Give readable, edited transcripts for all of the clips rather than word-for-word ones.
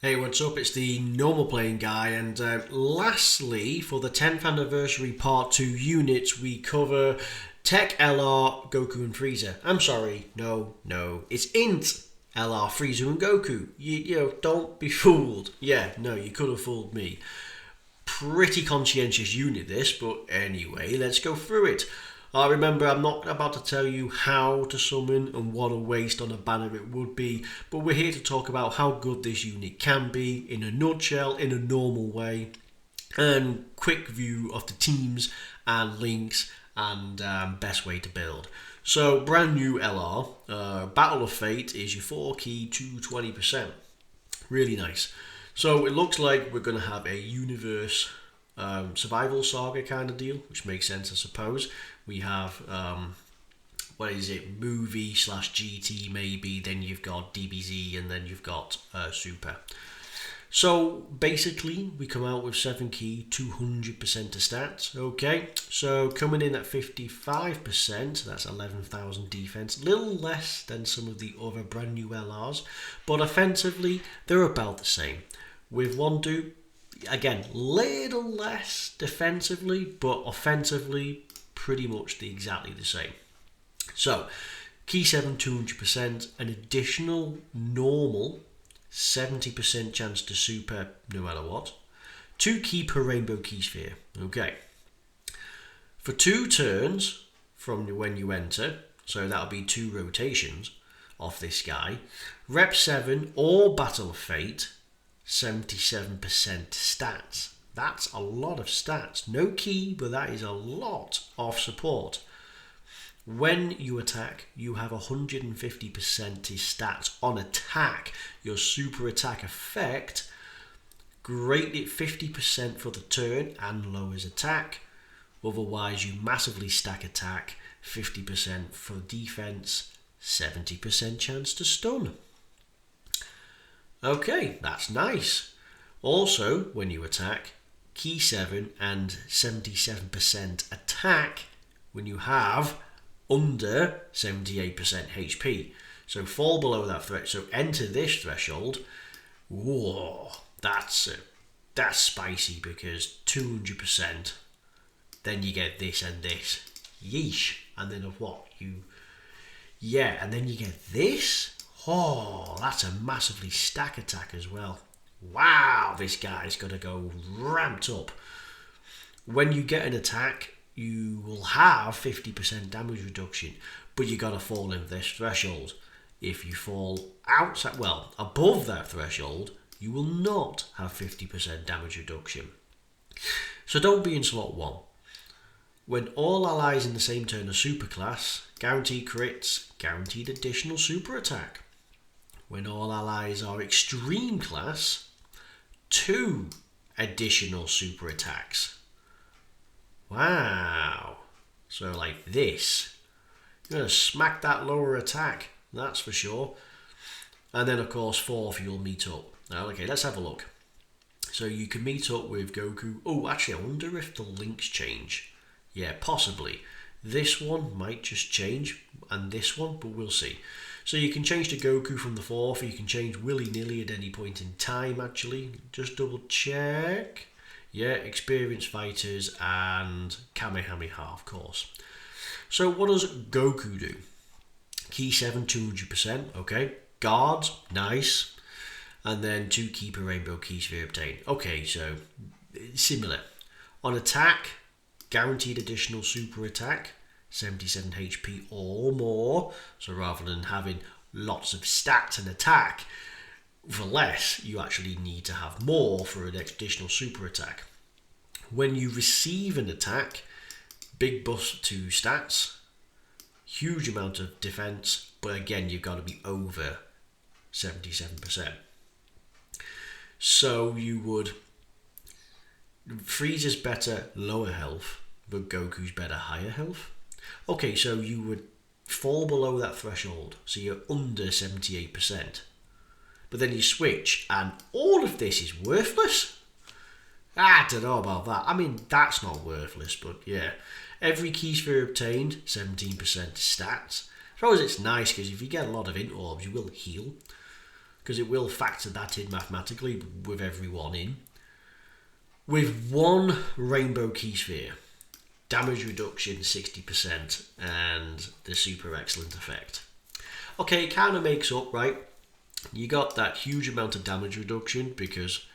Hey, what's up? It's the normal playing guy, and lastly, for the 10th anniversary part 2 units, we cover Tech LR, Goku, and Freeza. I'm sorry, no, it's Int LR, Freeza, and Goku. Don't be fooled. Yeah, no, you could have fooled me. Pretty conscientious unit this, but anyway, let's go through it. Remember, I'm not about to tell you how to summon and what a waste on a banner it would be, but we're here to talk about how good this unit can be in a nutshell, in a normal way, and quick view of the teams and links and best way to build. So, brand new LR, Battle of Fate is your 4 key to 20%. Really nice. So it looks like we're going to have a universe survival saga kind of deal, which makes sense, I suppose. We have what is it, movie slash GT maybe, then you've got DBZ, and then you've got Super. So basically we come out with 7 key, 200% of stats. Okay, so coming in at 55%, that's 11,000 defense, little less than some of the other brand new LRs, but offensively they're about the same. With one dupe, again, little less defensively, but offensively pretty much exactly the same. So, key 7, 200%, an additional normal 70% chance to super no matter what. 2 key per rainbow key sphere. Okay. For 2 turns from when you enter, so that'll be 2 rotations off this guy, Rep 7 or Battle of Fate, 77% stats. That's a lot of stats. No key, but that is a lot of support. When you attack, you have 150% stats on attack. Your super attack effect grade it 50% for the turn and lowers attack. Otherwise, you massively stack attack, 50% for defense, 70% chance to stun. Okay, that's nice. Also, when you attack, key 7 and 77% attack when you have under 78% HP. So fall below that threat. So enter this threshold. Whoa, that's spicy because 200%. Then you get this and this. Yeesh. And then of what? And then you get this. Oh, that's a massively stack attack as well. Wow, this guy's got to go ramped up. When you get an attack, you will have 50% damage reduction, but you got to fall in this threshold. If you fall outside, above that threshold, you will not have 50% damage reduction. So don't be in slot 1. When all allies in the same turn are super class, guaranteed crits, guaranteed additional super attack. When all allies are extreme class, 2 additional super attacks. Wow. So like this. You're going to smack that lower attack, that's for sure. And then of course 4th you'll meet up. Now, okay, let's have a look. So you can meet up with Goku. Oh, actually I wonder if the links change. Yeah, possibly. This one might just change, and this one, but we'll see. So you can change to Goku from the 4th, or you can change willy-nilly at any point in time, actually. Just double check. Yeah, experienced fighters and Kamehameha, of course. So what does Goku do? Key 7, 200%, okay. Guards, nice. And then 2 key per rainbow key sphere obtained. Okay, so similar. On attack, guaranteed additional super attack, 77 HP or more. So rather than having lots of stats and attack for less, you actually need to have more for an additional super attack. When you receive an attack, big boost to stats, huge amount of defense, but again you've got to be over 77%. So you would, Frieza's better lower health, but Goku's better higher health. Okay, so you would fall below that threshold, so you're under 78%. But then you switch, and all of this is worthless? I don't know about that. I mean, that's not worthless, but yeah. Every key sphere obtained, 17% stats. I suppose it's nice, because if you get a lot of int orbs, you will heal. because it will factor that in mathematically with everyone in. With one rainbow key sphere, damage reduction 60%, and the super excellent effect. Okay, it kind of makes up, right? You got that huge amount of damage reduction because,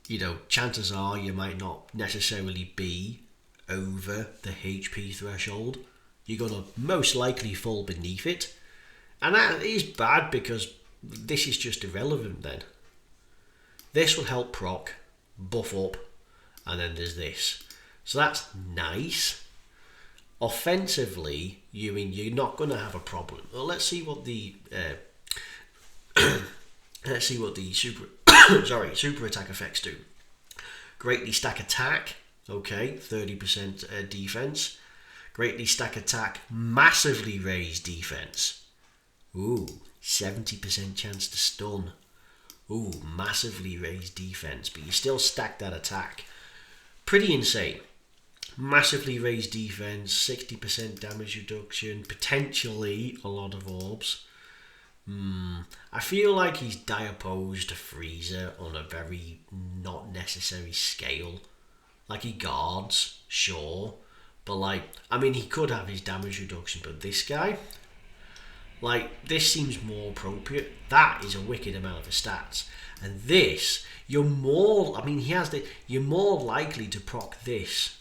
you know, chances are you might not necessarily be over the HP threshold. You're going to most likely fall beneath it. And that is bad because this is just irrelevant then. This will help proc, buff up, and then there's this. So that's nice. Offensively, you're not going to have a problem. Well, let's see what the super super attack effects do. Greatly stack attack. Okay, 30% defense. Greatly stack attack, massively raise defense. Ooh, 70% chance to stun. Ooh, massively raise defense, but you still stack that attack. Pretty insane. Massively raise defense, 60% damage reduction, potentially a lot of orbs. I feel like he's diopposed to Freeza on a very not necessary scale. Like, he guards, sure, but like, I mean, he could have his damage reduction, but this guy, like, this seems more appropriate. That is a wicked amount of stats. And this, you're more, I mean, you're more likely to proc this,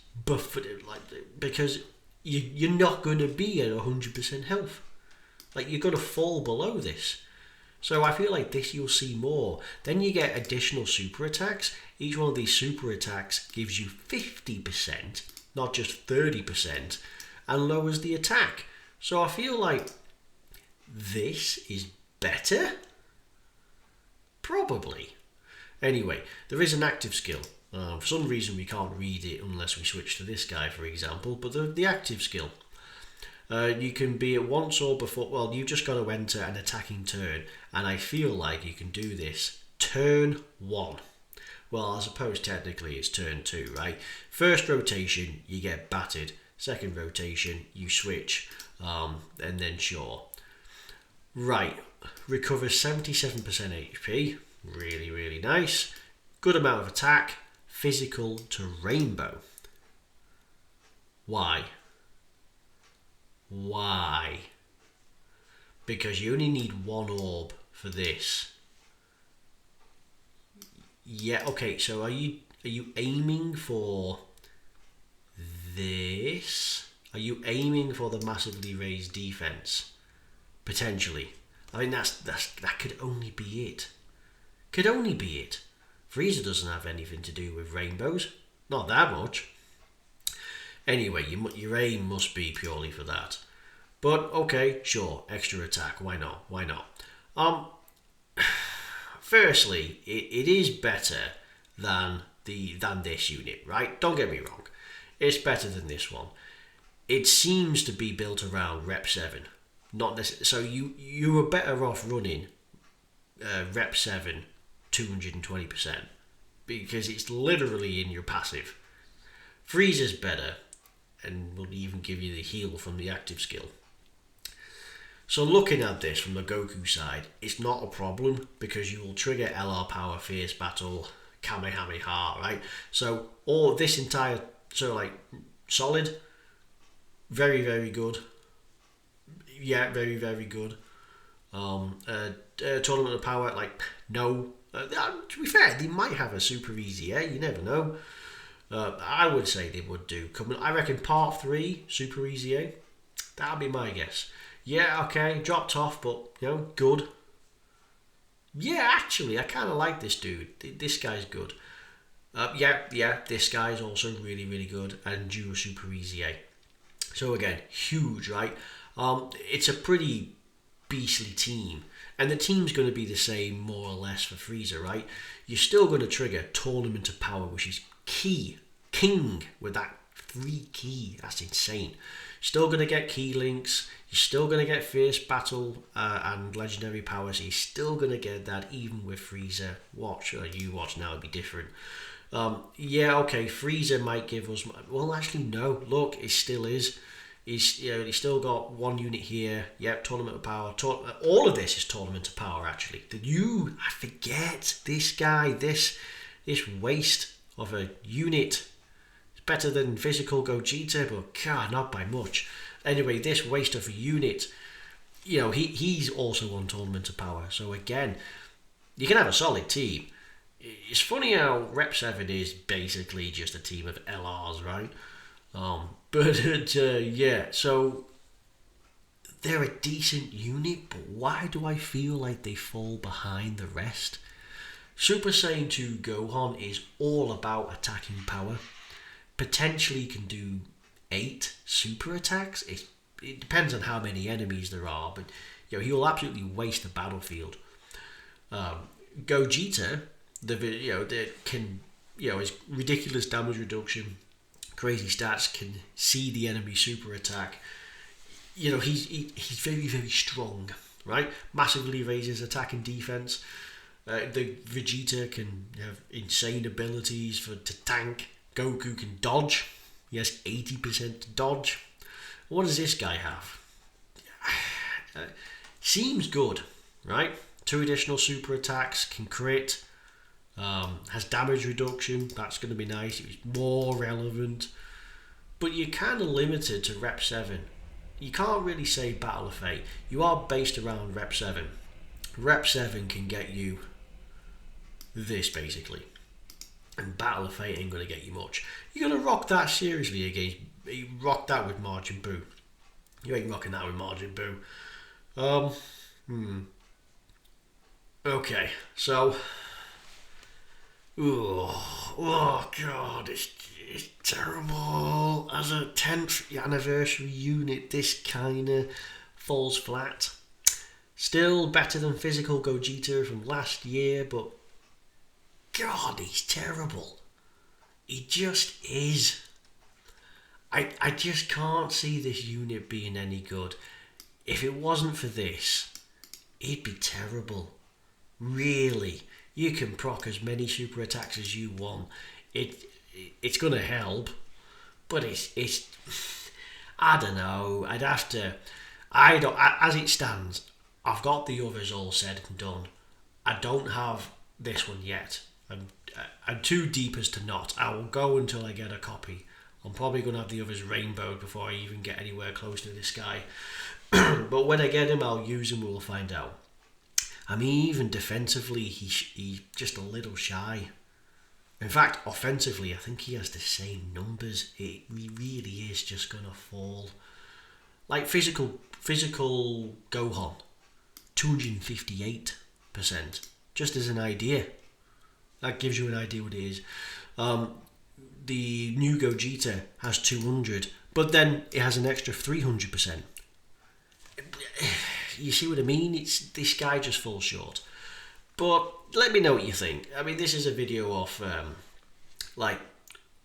because you're not going to be at 100% health. Like, you're going to fall below this. So I feel like this you'll see more. Then you get additional super attacks. Each one of these super attacks gives you 50%, not just 30%, and lowers the attack. So I feel like this is better? Probably. Anyway, there is an active skill. For some reason we can't read it unless we switch to this guy, for example, but the active skill. You can be at once or before, well, you've just got to enter an attacking turn, and I feel like you can do this turn 1. Well, I suppose technically it's turn 2, right? First rotation, you get battered. Second rotation, you switch, and then sure. Right, recovers 77% HP, really, really nice. Good amount of attack, physical to rainbow. Why? Why? Because you only need one orb for this. Yeah, okay, so are you aiming for this? Are you aiming for the massively raised defense? Potentially. I mean, that could only be it. Could only be it. Freeza doesn't have anything to do with rainbows. Not that much. Anyway, your aim must be purely for that. But okay, sure, extra attack. Why not? Why not? Firstly, it is better than this unit, right? Don't get me wrong. It's better than this one. It seems to be built around Rep 7. Not necessarily. So you were better off running Rep 7 220% because it's literally in your passive. Freeza's better and will even give you the heal from the active skill. So looking at this from the Goku side, it's not a problem because you will trigger LR power, fierce battle, Kamehameha, right? So all this entire, so like solid, very, very good. Yeah, very, very good. Tournament of power, like, no. To be fair, they might have a super easy, you never know. I would say they would do. I reckon part 3, super easy, that'd be my guess. Yeah, okay, dropped off, but, you know, good. Yeah, actually, I kind of like this dude. This guy's good. Yeah, this guy's also really, really good. And duo super easy, So again, huge, right? It's a pretty beastly team. And the team's going to be the same, more or less, for Freeza, right? You're still going to trigger Tournament of Power, which is key. King with that 3 key. That's insane. Still going to get key links. You're still going to get Fierce Battle and Legendary Power. So you're still going to get that even with Freeza. Watch, or you watch now, it'd be different. Yeah, okay, Freeza might give us... Well, actually, no. Look, it still is. He's still got one unit here. Yep, tournament of power. All of this is tournament of power actually. I forget this guy. This waste of a unit. It's better than physical Gogeta, but God, not by much. Anyway, this waste of a unit. He's also on tournament of power. So again, you can have a solid team. It's funny how Rep 7 is basically just a team of LRs, right? So they're a decent unit, but why do I feel like they fall behind the rest? Super Saiyan 2 Gohan is all about attacking power. Potentially can do 8 super attacks. It depends on how many enemies there are, but he will absolutely waste the battlefield. Gogeta, his ridiculous damage reduction, crazy stats, can see the enemy super attack. He's very, very strong, right? Massively raises attack and defense. The Vegeta can have insane abilities to tank. Goku can dodge. He has 80% dodge. What does this guy have? Seems good, right? 2 additional super attacks, can crit, has damage reduction. That's going to be nice. It's more relevant. But you're kind of limited to Rep 7. You can't really say Battle of Fate. You are based around Rep 7. Rep 7 can get you this, basically. And Battle of Fate ain't going to get you much. You're going to rock that seriously against... You rock that with Majin Buu. You ain't rocking that with Majin Buu. Okay, so... Oh God, it's terrible. As a 10th anniversary unit, this kind of falls flat. Still better than physical Gogeta from last year, but God, he's terrible. He just is. I just can't see this unit being any good. If it wasn't for this, it'd be terrible. Really. You can proc as many super attacks as you want. It's going to help, but it's I don't know. I'd have to. As it stands, I've got the others all said and done. I don't have this one yet. I'm too deep as to not. I will go until I get a copy. I'm probably going to have the others rainbowed before I even get anywhere close to this guy. But when I get him, I'll use him. We'll find out. I mean, even defensively, he's just a little shy. In fact, offensively, I think he has the same numbers. He really is just going to fall. Like physical Gohan, 258%. Just as an idea. That gives you an idea what it is. The new Gogeta has 200, but then it has an extra 300%. You see what I mean? This guy just falls short. But let me know what you think. I mean, this is a video of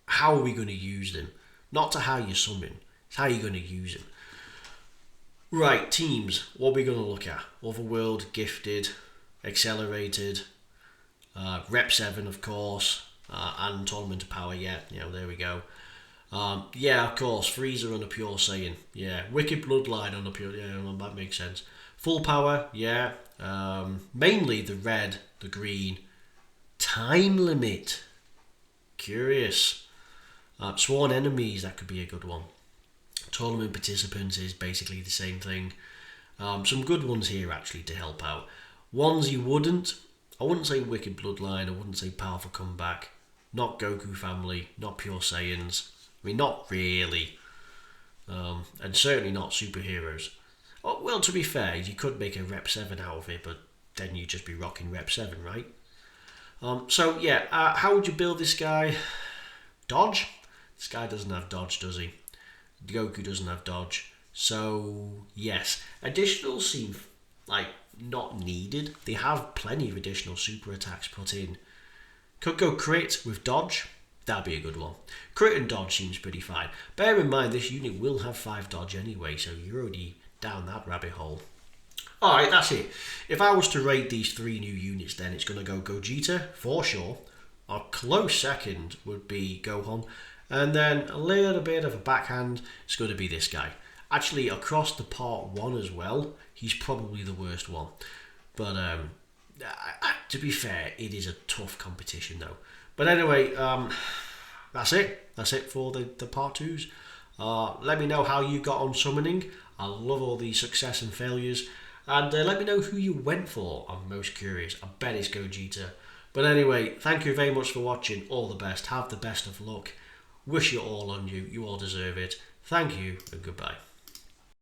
how are we going to use them? Not to how you summon. It's how you're going to use them. Right, teams. What are we going to look at? Overworld, Gifted, Accelerated, Rep 7, of course, and Tournament of Power. Yeah, there we go. Of course, Freeza on a Pure Saiyan. Yeah, Wicked Bloodline on a Pure... Yeah, that makes sense. Full Power, yeah. Mainly the red, the green. Time Limit. Curious. Sworn Enemies, that could be a good one. Tournament Participants is basically the same thing. Some good ones here, actually, to help out. Ones you wouldn't. I wouldn't say Wicked Bloodline. I wouldn't say Powerful Comeback. Not Goku Family. Not Pure Saiyans. I mean, not really. And certainly not superheroes. Oh, well, to be fair, you could make a Rep 7 out of it, but then you'd just be rocking Rep 7, right? How would you build this guy? Dodge? This guy doesn't have dodge, does he? Goku doesn't have dodge. So, yes. Additionals seem like not needed. They have plenty of additional super attacks put in. Could go crit with dodge. That'd be a good one. Crit and dodge seems pretty fine. Bear in mind, this unit will have 5 dodge anyway, so you're already down that rabbit hole. Alright, that's it. If I was to rate these 3 new units, then it's going to go Gogeta, for sure. A close second would be Gohan. And then a little bit of a backhand, it's going to be this guy. Actually, across the part 1 as well, he's probably the worst one. But to be fair, it is a tough competition though. But anyway, that's it. That's it for the part 2s. Let me know how you got on summoning. I love all these success and failures. And let me know who you went for. I'm most curious. I bet it's Gogeta. But anyway, thank you very much for watching. All the best. Have the best of luck. Wish it all on you. You all deserve it. Thank you and goodbye.